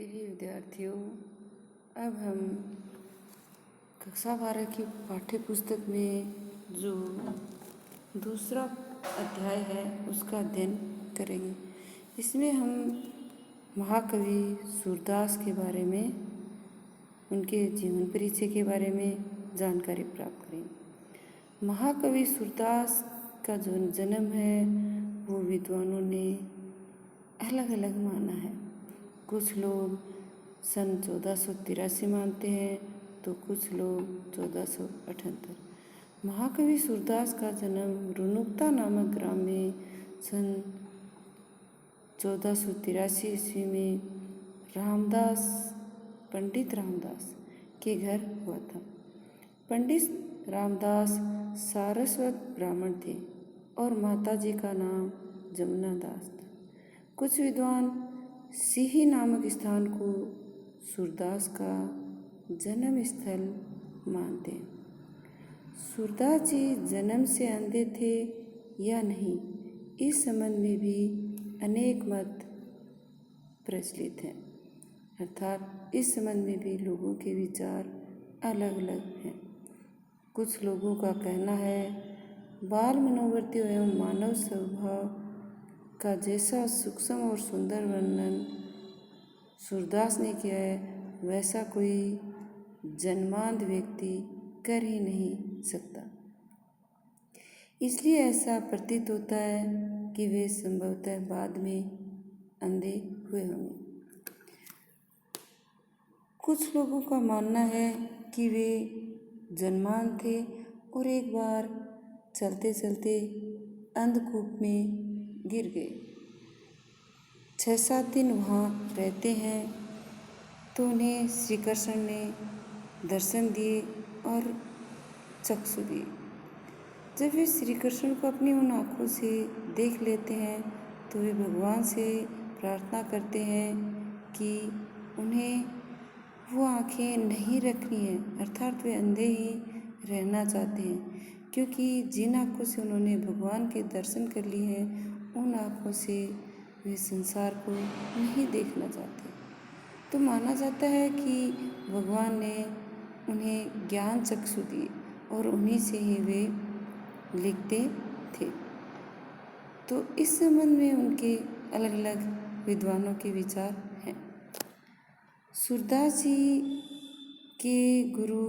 प्रिय विद्यार्थियों, अब हम कक्षा 12 की पाठ्य पुस्तक में जो दूसरा अध्याय है उसका अध्ययन करेंगे। इसमें हम महाकवि सूरदास के बारे में, उनके जीवन परिचय के बारे में जानकारी प्राप्त करेंगे। महाकवि सूरदास का जो जन्म है वो विद्वानों ने अलग अलग माना है। कुछ लोग सन 1483 मानते हैं तो कुछ लोग 1478। महाकवि सूरदास का जन्म रुनुकता नामक ग्राम में सन 1483 ईस्वी में पंडित रामदास के घर हुआ था। पंडित रामदास सारस्वत ब्राह्मण थे और माताजी का नाम जमुना दास था। कुछ विद्वान सिही नामक स्थान को सूरदास का जन्म स्थल मानते हैं। सूरदास जी जन्म से अंधे थे या नहीं, इस संबंध में भी अनेक मत प्रचलित हैं, अर्थात इस संबंध में भी लोगों के विचार अलग अलग हैं। कुछ लोगों का कहना है बाल मनोवृत्ति एवं मानव स्वभाव का जैसा सूक्ष्म और सुंदर वर्णन सूरदास ने किया है वैसा कोई जन्मांध व्यक्ति कर ही नहीं सकता। इसलिए ऐसा प्रतीत होता है कि वे संभवतः बाद में अंधे हुए होंगे। कुछ लोगों का मानना है कि वे जन्मांध थे और एक बार चलते चलते अंधकूप में गिर गए। 6-7 दिन वहाँ रहते हैं तो उन्हें श्री कृष्ण ने दर्शन दिए और चक्षु दिए। जब वे श्री कृष्ण को अपनी उन आँखों से देख लेते हैं तो वे भगवान से प्रार्थना करते हैं कि उन्हें वो आँखें नहीं रखनी है, अर्थात वे अंधे ही रहना चाहते हैं, क्योंकि जिन आँखों से उन्होंने भगवान के दर्शन कर लिए हैं उन आँखों से वे संसार को नहीं देखना चाहते। तो माना जाता है कि भगवान ने उन्हें ज्ञान चक्षु दिए और उन्हीं से ही वे लिखते थे। तो इस संबंध में उनके अलग अलग विद्वानों के विचार हैं। सूरदास जी के गुरु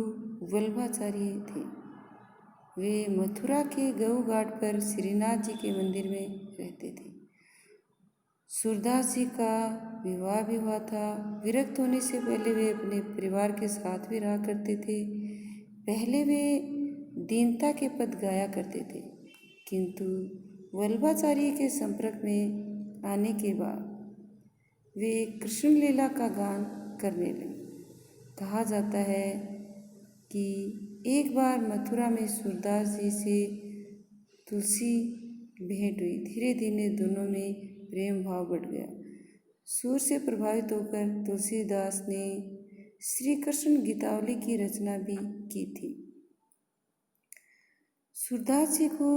वल्लभाचार्य थे। वे मथुरा के गऊ घाट पर श्रीनाथ जी के मंदिर में रहते थे। सूरदास जी का विवाह भी हुआ था। विरक्त होने से पहले वे अपने परिवार के साथ भी रहा करते थे। पहले वे दीनता के पद गाया करते थे, किंतु वल्लभाचार्य के संपर्क में आने के बाद वे कृष्ण लीला का गान करने लगे। कहा जाता है कि एक बार मथुरा में सूरदास जी से तुलसी भेंट हुई। धीरे धीरे दोनों में प्रेम भाव बढ़ गया। सूर से प्रभावित होकर तुलसीदास ने श्री कृष्ण गीतावली की रचना भी की थी। सूरदास जी को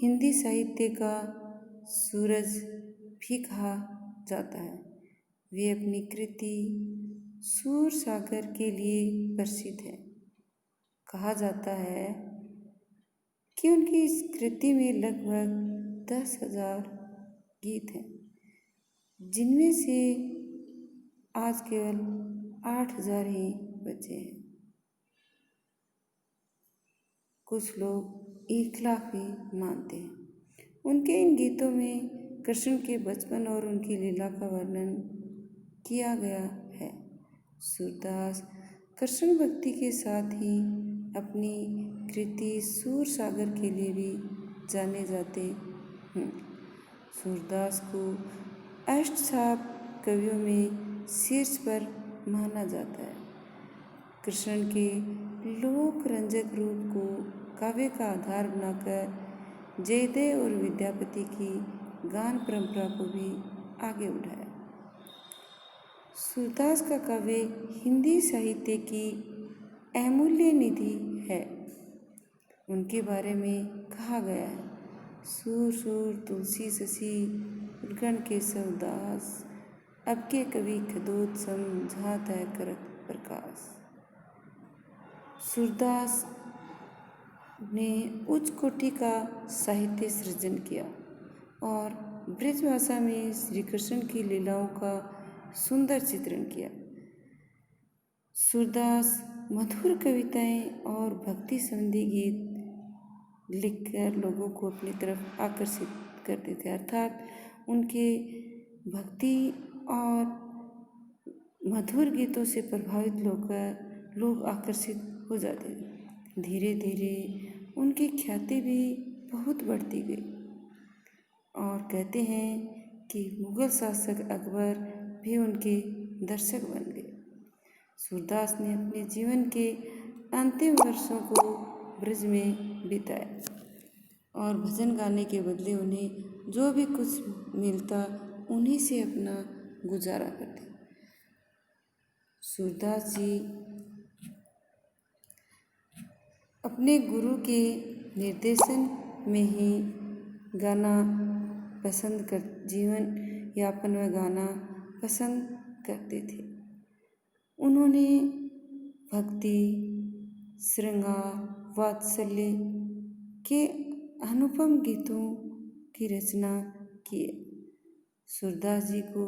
हिंदी साहित्य का सूरज भी कहा जाता है। वे अपनी कृति सूर सागर के लिए प्रसिद्ध है। कहा जाता है कि उनकी इस कृति में लगभग 10,000 गीत हैं, जिनमें से आज केवल 8,000 ही बचे हैं। कुछ लोग 1 लाख भी मानते हैं। उनके इन गीतों में कृष्ण के बचपन और उनकी लीला का वर्णन किया गया है। सूरदास कृष्ण भक्ति के साथ ही अपनी कृति सूर सागर के लिए भी जाने जाते हैं। सूरदास को अष्टछाप कवियों में शीर्ष पर माना जाता है। कृष्ण के लोक रंजक रूप को काव्य का आधार बनाकर जयदेव और विद्यापति की गान परंपरा को भी आगे बढ़ाया। सूरदास का काव्य हिंदी साहित्य की अमूल्य निधि है। उनके बारे में कहा गया है सूर सूर तुलसी शशि उद्गण केशव दास अब के कवि खदोत समझात है करत प्रकाश। सूरदास ने उच्च कोटि का साहित्य सृजन किया और ब्रज भाषा में श्री कृष्ण की लीलाओं का सुंदर चित्रण किया। सूरदास मधुर कविताएं और भक्ति संबंधी गीत लिखकर लोगों को अपनी तरफ आकर्षित करते थे, अर्थात उनके भक्ति और मधुर गीतों से प्रभावित होकर लोग आकर्षित हो जाते थे। धीरे धीरे उनकी ख्याति भी बहुत बढ़ती गई और कहते हैं कि मुग़ल शासक अकबर भी उनके दर्शक बन गए। सूरदास ने अपने जीवन के अंतिम वर्षों को ब्रज में बिताया और भजन गाने के बदले उन्हें जो भी कुछ मिलता उन्हीं से अपना गुजारा करते। सूरदास जी अपने गुरु के निर्देशन में ही गाना पसंद कर जीवन यापन में गाना पसंद करते थे। उन्होंने भक्ति, श्रृंगार, वात्सल्य के अनुपम गीतों की रचना की। सूरदास जी को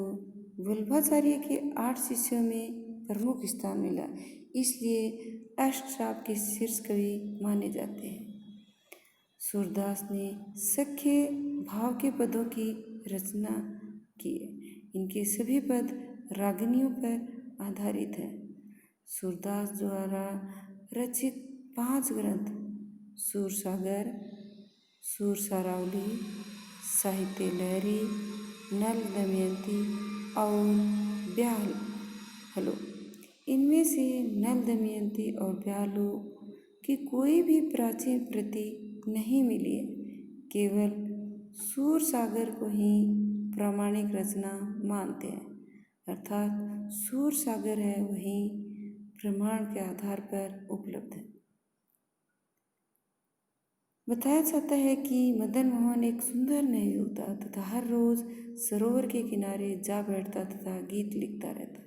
वल्लभाचार्य के 8 शिष्यों में प्रमुख स्थान मिला, इसलिए अष्टशाप के शीर्ष कवि माने जाते हैं। सूरदास ने सख्य भाव के पदों की रचना की है। इनके सभी पद रागनियों पर आधारित हैं। सूरदास द्वारा रचित 5 ग्रंथ सूरसागर, सूरसारावली, साहित्य लहरी, नल दमयंती और ब्याहलो। इनमें से नल दमयंती और ब्याहलो की कोई भी प्राचीन प्रति नहीं मिली है, केवल सूरसागर को ही प्रामाणिक रचना मानते हैं, अर्थात सूरसागर है वही प्रमाण के आधार पर उपलब्ध है। बताया जाता है कि मदन मोहन एक सुंदर नवयुवक था तथा हर रोज सरोवर के किनारे जा बैठता तथा गीत लिखता रहता।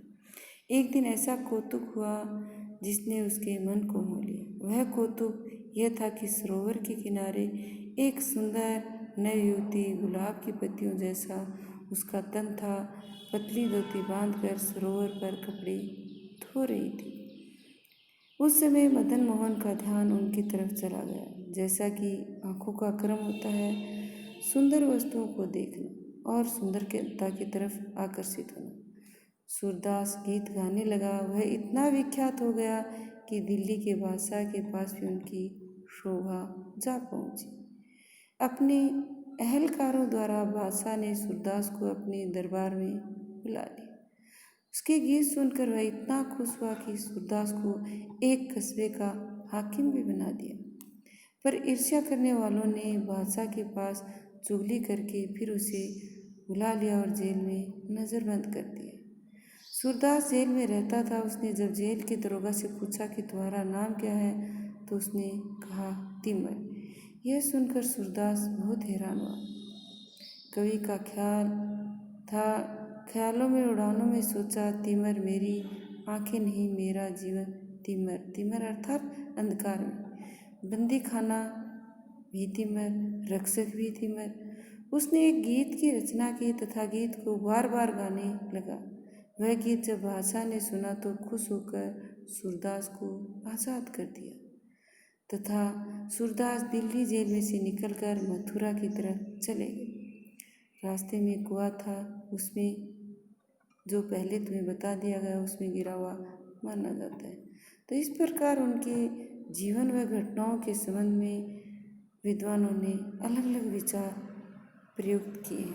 एक दिन ऐसा कौतुक हुआ जिसने उसके मन को मोह लिया। वह कौतुक यह था कि सरोवर के किनारे एक सुंदर नवयुवती गुलाब की पत्तियों जैसा उसका तन था, पतली धोती बांधकर सरोवर पर कपड़े धो रही थी। उस समय मदन मोहन का ध्यान उनकी तरफ चला गया। जैसा कि आँखों का क्रम होता है, सुंदर वस्तुओं को देखना और सुंदरता की तरफ आकर्षित होना। सूरदास गीत गाने लगा। वह इतना विख्यात हो गया कि दिल्ली के बादशाह के पास भी उनकी शोभा जा पहुंची। अपने अहलकारों द्वारा बादशाह ने सूरदास को अपने दरबार में बुला लिया। उसके गीत सुनकर वह इतना खुश हुआ कि सूरदास को एक कस्बे का हाकिम भी बना दिया। पर ईर्ष्या करने वालों ने बादशाह के पास चुगली करके फिर उसे बुला लिया और जेल में नज़रबंद कर दिया। सूरदास जेल में रहता था। उसने जब जेल के दरोगा से पूछा कि तुम्हारा नाम क्या है, तो उसने कहा तिमर। यह सुनकर सूरदास बहुत हैरान हुआ। कवि का ख्याल था, ख्यालों में उड़ानों में सोचा, तिमर मेरी आंखें नहीं, मेरा जीवन तिमर। तिमर अर्थात अंधकार में। बंदी खाना भी तिमर, रक्षक भी तिमर। उसने एक गीत की रचना की तथा गीत को बार बार गाने लगा। वह गीत जब बादशाह ने सुना तो खुश होकर सूरदास को आज़ाद कर दिया तथा सूरदास दिल्ली जेल में से निकलकर मथुरा की तरफ चले गए। रास्ते में कुआं था, उसमें जो पहले तुम्हें बता दिया गया उसमें गिरा हुआ माना जाता है। तो इस प्रकार उनके जीवन व घटनाओं के संबंध में विद्वानों ने अलग अलग विचार प्रयुक्त किए।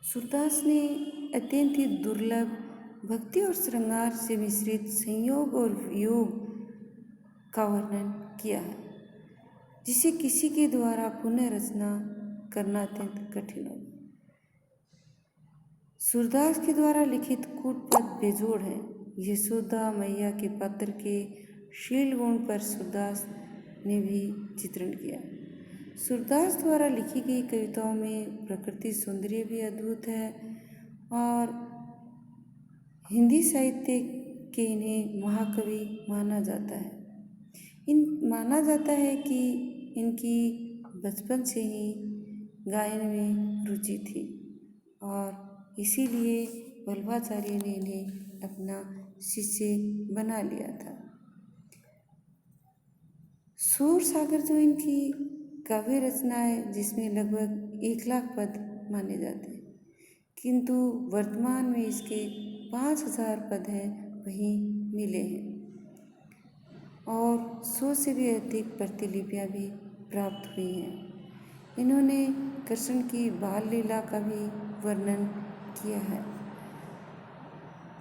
सूरदास ने अत्यंत ही दुर्लभ भक्ति और श्रृंगार से मिश्रित संयोग और वियोग का वर्णन किया है, जिसे किसी के द्वारा पुनः रचना करना अत्यंत कठिन हो। सूरदास के द्वारा लिखित कूटपद बेजोड़ है। यशोदा मैया के पात्र के शील गुण पर सूरदास ने भी चित्रण किया। सूरदास द्वारा लिखी गई कविताओं में प्रकृति सौंदर्य भी अद्भुत है और हिंदी साहित्य के इन्हें महाकवि माना जाता है। माना जाता है कि इनकी बचपन से ही गायन में रुचि थी और इसीलिए वल्लभाचार्य ने इन्हें अपना शिष्य बना लिया था। सूर सागर जो इनकी काव्य रचना है, जिसमें लगभग 1,00,000 पद माने जाते हैं, किंतु वर्तमान में इसके 5,000 पद हैं वही मिले हैं और 100 से भी अधिक प्रतिलिपियाँ भी प्राप्त हुई हैं। इन्होंने कृष्ण की बाल लीला का भी वर्णन किया है।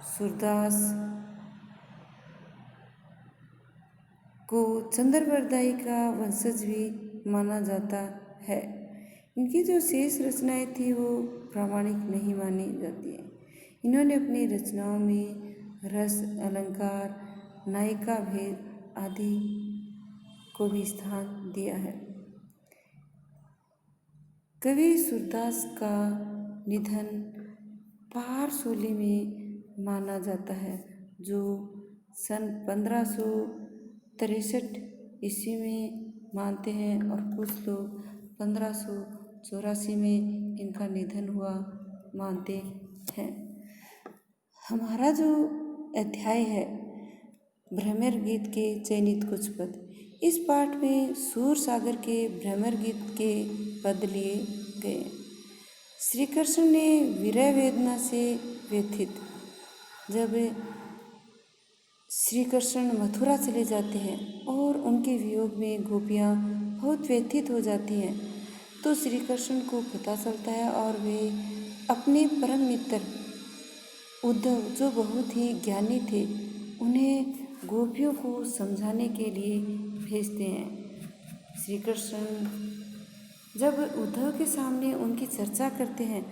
सूरदास को चंद्रवरदाई का वंशज भी माना जाता है। इनकी जो शेष रचनाएं थी वो प्रामाणिक नहीं मानी जाती है। इन्होंने अपनी रचनाओं में रस, अलंकार, नायिका भेद आदि को भी स्थान दिया है। कवि सूरदास का निधन पारसोली में माना जाता है, जो सन 1563 ईस्वी में मानते हैं और कुछ लोग 1584 में इनका निधन हुआ मानते हैं। हमारा जो अध्याय है भ्रमर गीत के चयनित कुछ पद, इस पाठ में सूर सागर के भ्रमर गीत के पद लिए गए। श्री कृष्ण ने विरह वेदना से व्यथित, जब श्री कृष्ण मथुरा चले जाते हैं और उनके वियोग में गोपियाँ बहुत व्यथित हो जाती हैं, तो श्री कृष्ण को पता चलता है और वे अपने परम मित्र उद्धव, जो बहुत ही ज्ञानी थे, उन्हें गोपियों को समझाने के लिए भेजते हैं। श्री कृष्ण जब उद्धव के सामने उनकी चर्चा करते हैं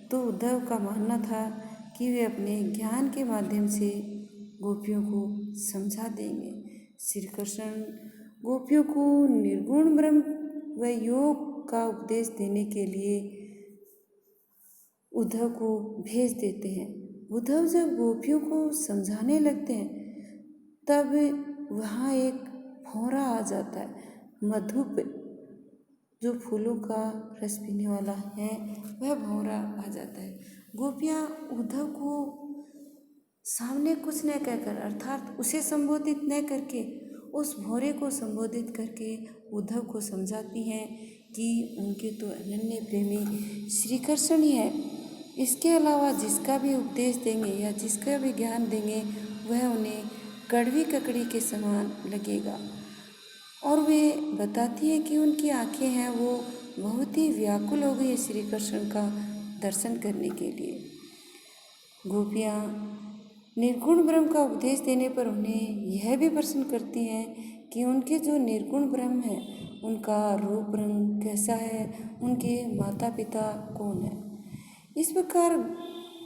तो उद्धव का मानना था कि वे अपने ज्ञान के माध्यम से गोपियों को समझा देंगे। श्री कृष्ण गोपियों को निर्गुण ब्रह्म व योग का उपदेश देने के लिए उद्धव को भेज देते हैं। उद्धव जब गोपियों को समझाने लगते हैं तब वहाँ एक भौरा आ जाता है। मधुप जो फूलों का रस पीने वाला है वह भौरा आ जाता है। गोपियाँ उद्धव को सामने कुछ न कहकर, अर्थात उसे संबोधित न करके उस भौरे को संबोधित करके उद्धव को समझाती हैं कि उनके तो अनन्य प्रेमी श्री कृष्ण ही है। इसके अलावा जिसका भी उपदेश देंगे या जिसका भी ज्ञान देंगे वह उन्हें कड़वी ककड़ी के समान लगेगा। और वे बताती है कि उनकी आंखें हैं वो बहुत ही व्याकुल हो गई श्री कृष्ण का दर्शन करने के लिए। गोपियाँ निर्गुण ब्रह्म का उपदेश देने पर उन्हें यह भी प्रश्न करती हैं कि उनके जो निर्गुण ब्रह्म है उनका रूप रंग कैसा है, उनके माता पिता कौन है। इस प्रकार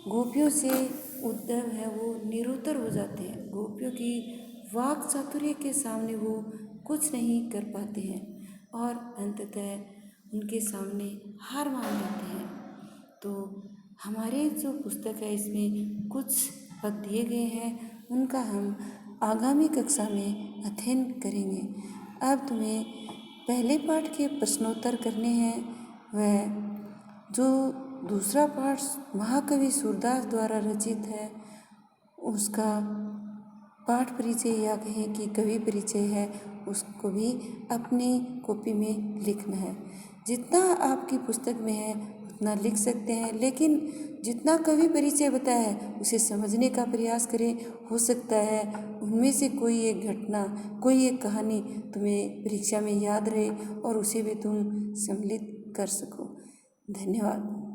गोपियों से उद्धव है वो निरुत्तर हो जाते हैं। गोपियों की वाक चातुर्य के सामने वो कुछ नहीं कर पाते हैं और अंततः उनके सामने हार मान लेते हैं। तो हमारे जो पुस्तक है इसमें कुछ पद दिए गए हैं, उनका हम आगामी कक्षा में अध्ययन करेंगे। अब तुम्हें पहले पाठ के प्रश्नोत्तर करने हैं। वह जो दूसरा पाठ महाकवि सूरदास द्वारा रचित है उसका पाठ परिचय या कहें कि कवि परिचय है, उसको भी अपनी कॉपी में लिखना है। जितना आपकी पुस्तक में है उतना लिख सकते हैं, लेकिन जितना कवि परिचय बताया है उसे समझने का प्रयास करें। हो सकता है उनमें से कोई एक घटना, कोई एक कहानी तुम्हें परीक्षा में याद रहे और उसे भी तुम सम्मिलित कर सको। धन्यवाद।